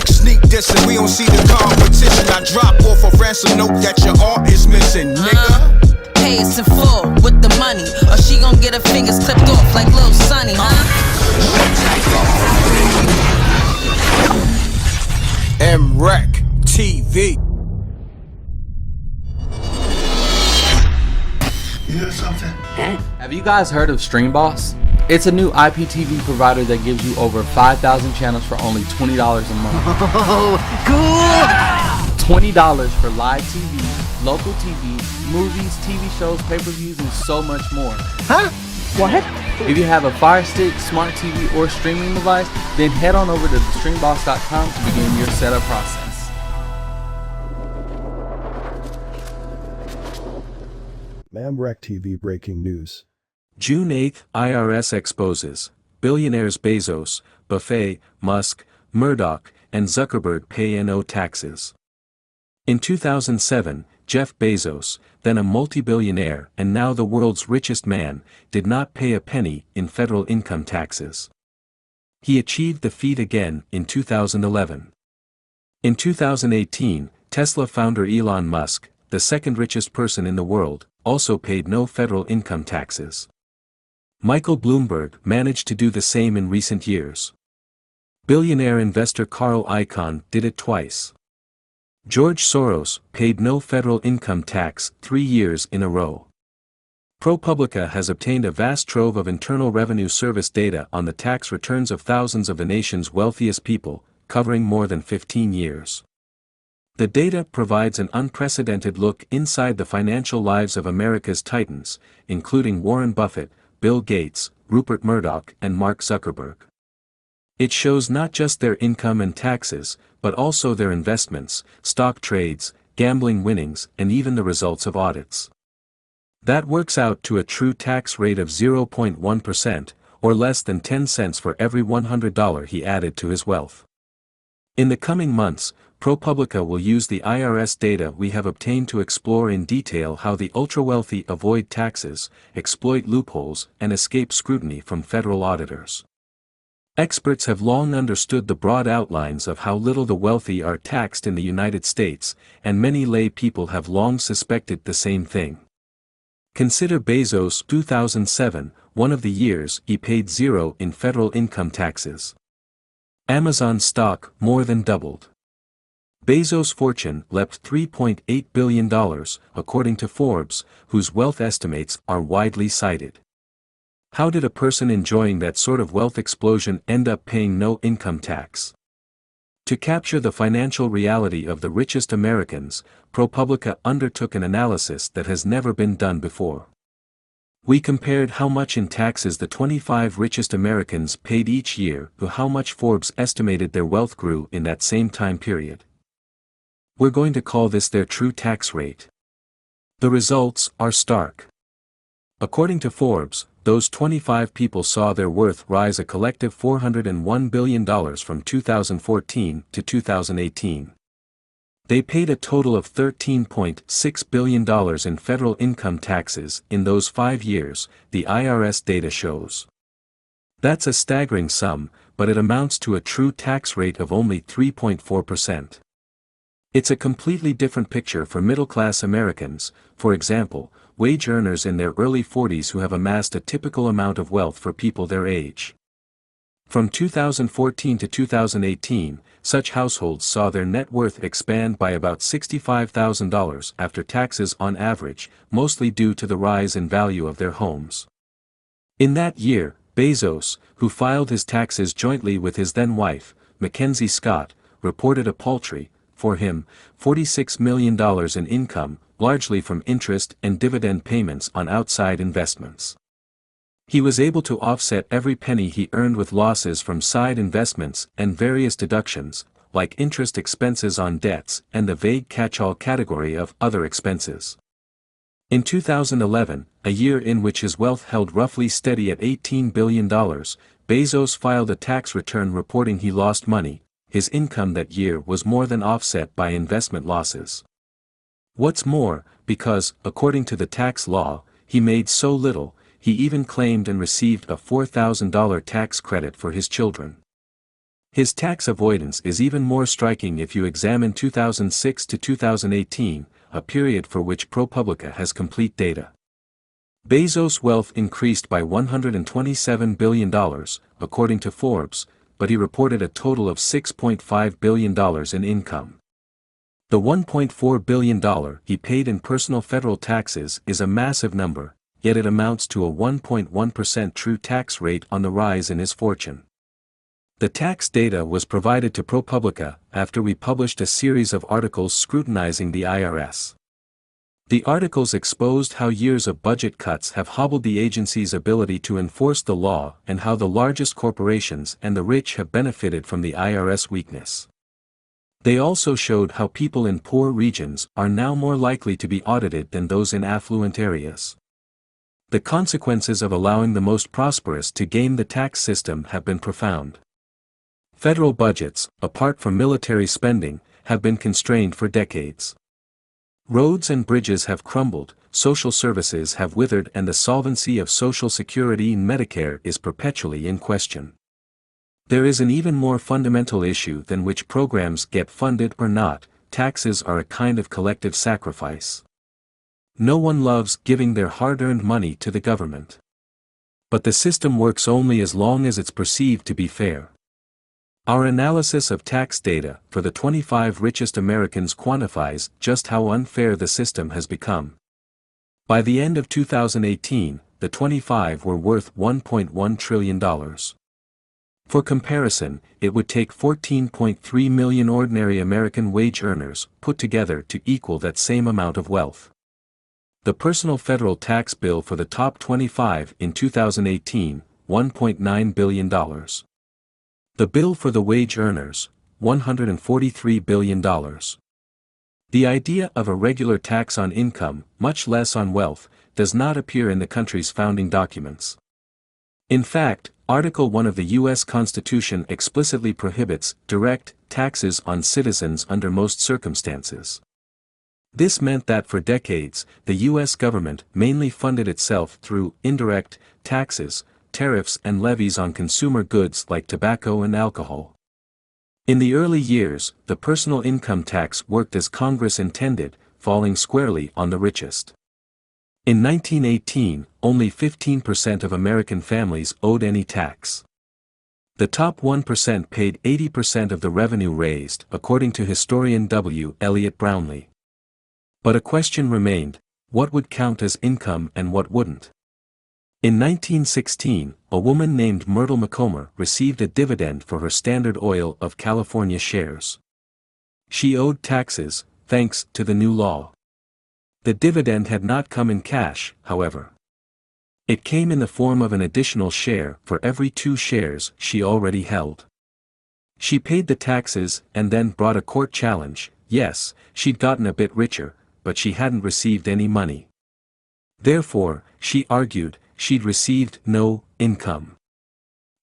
Sneak dissing, we don't see the competition. I drop off a ransom note that your art is missing, nigga. Pay us in full with the money, or she gon' get her fingers clipped off like Lil Sonny, M.Reckttv. You hear something? Have you guys heard of StreamBoss? It's a new IPTV provider that gives you over 5,000 channels for only $20 a month. Oh, cool! $20 for live TV, local TV, movies, TV shows, pay-per-views, and so much more. Huh? What? If you have a Fire Stick, smart TV, or streaming device, then head on over to thestreamboss.com to begin your setup process. MRecktv breaking news. June 8, IRS exposes billionaires Bezos, Buffett, Musk, Murdoch, and Zuckerberg pay no taxes. In 2007, Jeff Bezos, then a multi-billionaire and now the world's richest man, did not pay a penny in federal income taxes. He achieved the feat again in 2011. In 2018, Tesla founder Elon Musk, the second richest person in the world, also paid no federal income taxes. Michael Bloomberg managed to do the same in recent years. Billionaire investor Carl Icahn did it twice. George Soros paid no federal income tax 3 years in a row. ProPublica has obtained a vast trove of Internal Revenue Service data on the tax returns of thousands of the nation's wealthiest people, covering more than 15 years. The data provides an unprecedented look inside the financial lives of America's titans, including Warren Buffett, Bill Gates, Rupert Murdoch, and Mark Zuckerberg. It shows not just their income and taxes, but also their investments, stock trades, gambling winnings, and even the results of audits. That works out to a true tax rate of 0.1%, or less than 10 cents for every $100 he added to his wealth. In the coming months, ProPublica will use the IRS data we have obtained to explore in detail how the ultra-wealthy avoid taxes, exploit loopholes, and escape scrutiny from federal auditors. Experts have long understood the broad outlines of how little the wealthy are taxed in the United States, and many lay people have long suspected the same thing. Consider Bezos' 2007, one of the years he paid zero in federal income taxes. Amazon stock more than doubled. Bezos' fortune leapt $3.8 billion, according to Forbes, whose wealth estimates are widely cited. How did a person enjoying that sort of wealth explosion end up paying no income tax? To capture the financial reality of the richest Americans, ProPublica undertook an analysis that has never been done before. We compared how much in taxes the 25 richest Americans paid each year to how much Forbes estimated their wealth grew in that same time period. We're going to call this their true tax rate. The results are stark. According to Forbes, those 25 people saw their worth rise a collective $401 billion from 2014 to 2018. They paid a total of $13.6 billion in federal income taxes in those 5 years, the IRS data shows. That's a staggering sum, but it amounts to a true tax rate of only 3.4%. It's a completely different picture for middle-class Americans, for example, wage earners in their early 40s who have amassed a typical amount of wealth for people their age. From 2014 to 2018, such households saw their net worth expand by about $65,000 after taxes on average, mostly due to the rise in value of their homes. In that year, Bezos, who filed his taxes jointly with his then-wife, Mackenzie Scott, reported a paltry, for him, $46 million in income, largely from interest and dividend payments on outside investments. He was able to offset every penny he earned with losses from side investments and various deductions, like interest expenses on debts and the vague catch-all category of other expenses. In 2011, a year in which his wealth held roughly steady at $18 billion, Bezos filed a tax return reporting he lost money. His income that year was more than offset by investment losses. What's more, because, according to the tax law, he made so little, he even claimed and received a $4,000 tax credit for his children. His tax avoidance is even more striking if you examine 2006 to 2018, a period for which ProPublica has complete data. Bezos' wealth increased by $127 billion, according to Forbes, but he reported a total of $6.5 billion in income. The $1.4 billion he paid in personal federal taxes is a massive number, yet it amounts to a 1.1% true tax rate on the rise in his fortune. The tax data was provided to ProPublica after we published a series of articles scrutinizing the IRS. The articles exposed how years of budget cuts have hobbled the agency's ability to enforce the law and how the largest corporations and the rich have benefited from the IRS weakness. They also showed how people in poor regions are now more likely to be audited than those in affluent areas. The consequences of allowing the most prosperous to game the tax system have been profound. Federal budgets, apart from military spending, have been constrained for decades. Roads and bridges have crumbled, social services have withered, and the solvency of Social Security and Medicare is perpetually in question. There is an even more fundamental issue than which programs get funded or not. Taxes are a kind of collective sacrifice. No one loves giving their hard-earned money to the government. But the system works only as long as it's perceived to be fair. Our analysis of tax data for the 25 richest Americans quantifies just how unfair the system has become. By the end of 2018, the 25 were worth $1.1 trillion. For comparison, it would take 14.3 million ordinary American wage earners put together to equal that same amount of wealth. The personal federal tax bill for the top 25 in 2018, $1.9 billion. The bill for the wage earners, $143 billion. The idea of a regular tax on income, much less on wealth, does not appear in the country's founding documents. In fact, Article 1 of the U.S. Constitution explicitly prohibits direct taxes on citizens under most circumstances. This meant that for decades, the U.S. government mainly funded itself through indirect taxes, tariffs and levies on consumer goods like tobacco and alcohol. In the early years, the personal income tax worked as Congress intended, falling squarely on the richest. In 1918, only 15% of American families owed any tax. The top 1% paid 80% of the revenue raised, according to historian W. Elliott Brownlee. But a question remained: what would count as income and what wouldn't? In 1916, a woman named Myrtle McComber received a dividend for her Standard Oil of California shares. She owed taxes, thanks to the new law. The dividend had not come in cash, however. It came in the form of an additional share for every 2 shares she already held. She paid the taxes and then brought a court challenge. Yes, she'd gotten a bit richer, but she hadn't received any money. Therefore, she argued, she'd received no income.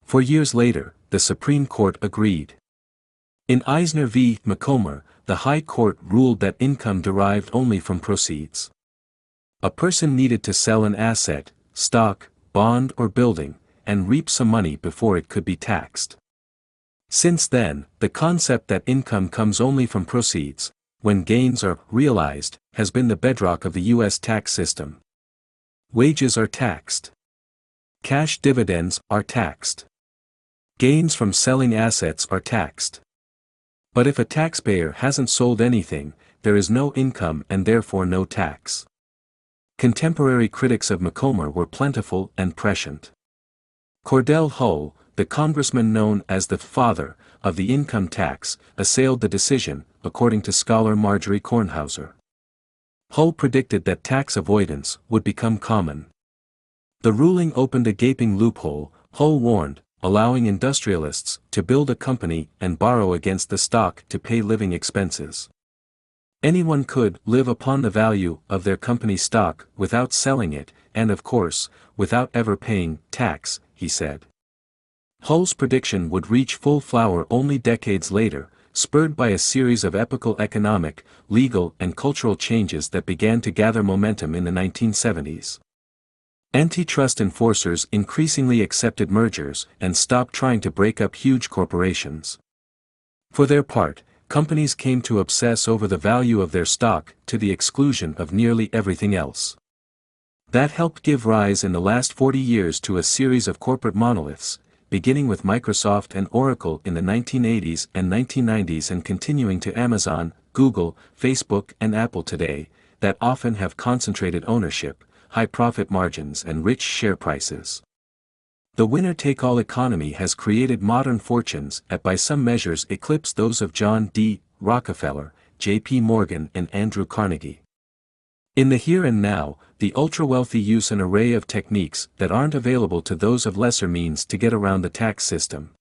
4 years later, the Supreme Court agreed. In Eisner v. McComber, the High Court ruled that income derived only from proceeds. A person needed to sell an asset, stock, bond or building, and reap some money before it could be taxed. Since then, the concept that income comes only from proceeds, when gains are realized, has been the bedrock of the U.S. tax system. Wages are taxed. Cash dividends are taxed. Gains from selling assets are taxed. But if a taxpayer hasn't sold anything, there is no income and therefore no tax. Contemporary critics of McComber were plentiful and prescient. Cordell Hull, the congressman known as the father of the income tax, assailed the decision, according to scholar Marjorie Kornhauser. Hull predicted that tax avoidance would become common. The ruling opened a gaping loophole, Hull warned, allowing industrialists to build a company and borrow against the stock to pay living expenses. Anyone could live upon the value of their company stock without selling it, and of course, without ever paying tax, he said. Hull's prediction would reach full flower only decades later, spurred by a series of epochal economic, legal and cultural changes that began to gather momentum in the 1970s. Antitrust enforcers increasingly accepted mergers and stopped trying to break up huge corporations. For their part, companies came to obsess over the value of their stock to the exclusion of nearly everything else. That helped give rise in the last 40 years to a series of corporate monoliths, beginning with Microsoft and Oracle in the 1980s and 1990s and continuing to Amazon, Google, Facebook and Apple today, that often have concentrated ownership, high profit margins and rich share prices. The winner-take-all economy has created modern fortunes that by some measures eclipse those of John D. Rockefeller, J.P. Morgan and Andrew Carnegie. In the here and now, the ultra-wealthy use an array of techniques that aren't available to those of lesser means to get around the tax system.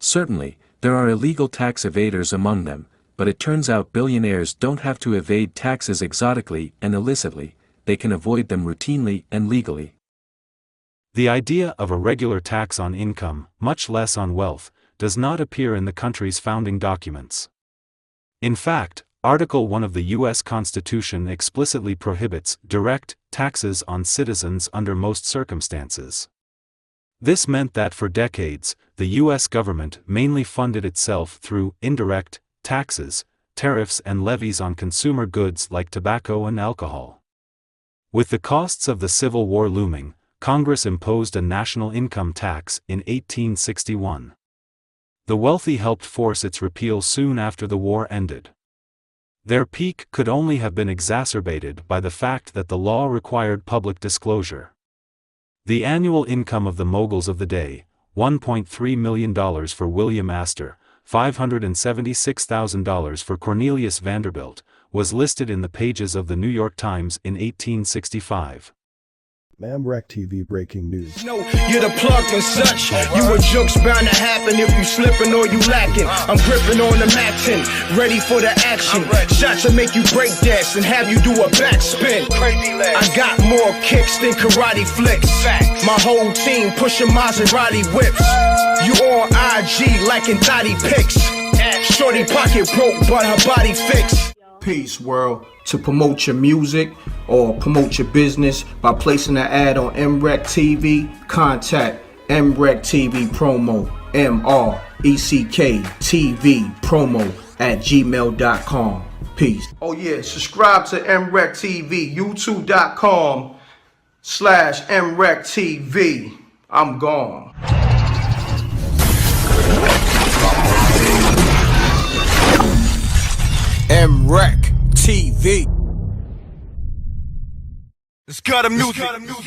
Certainly, there are illegal tax evaders among them, but it turns out billionaires don't have to evade taxes exotically and illicitly, they can avoid them routinely and legally. The idea of a regular tax on income, much less on wealth, does not appear in the country's founding documents. In fact, Article 1 of the U.S. Constitution explicitly prohibits direct taxes on citizens under most circumstances. This meant that for decades, the U.S. government mainly funded itself through indirect taxes, tariffs and levies on consumer goods like tobacco and alcohol. With the costs of the Civil War looming, Congress imposed a national income tax in 1861. The wealthy helped force its repeal soon after the war ended. Their peak could only have been exacerbated by the fact that the law required public disclosure. The annual income of the moguls of the day, $1.3 million for William Astor, $576,000 for Cornelius Vanderbilt, was listed in the pages of the New York Times in 1865. MRecktv breaking news. No, you're the plug and such. You a joke's bound to happen if you slipping or you lacking. I'm gripping on the Mac 10, ready for the action. Shots will make you break dance and have you do a backspin. I got more kicks than karate flicks. My whole team pushing Maserati whips. You on IG liking thotty pics. Shorty pocket broke, but her body fixed. Peace, world. To promote your music or promote your business by placing an ad on MRecktv, contact MRecktVpromo, MRecktVpromo @gmail.com. Peace. Oh yeah, subscribe to MRecktv, youtube.com/MRecktv. I'm gone. MRecktv. Let's cut a music.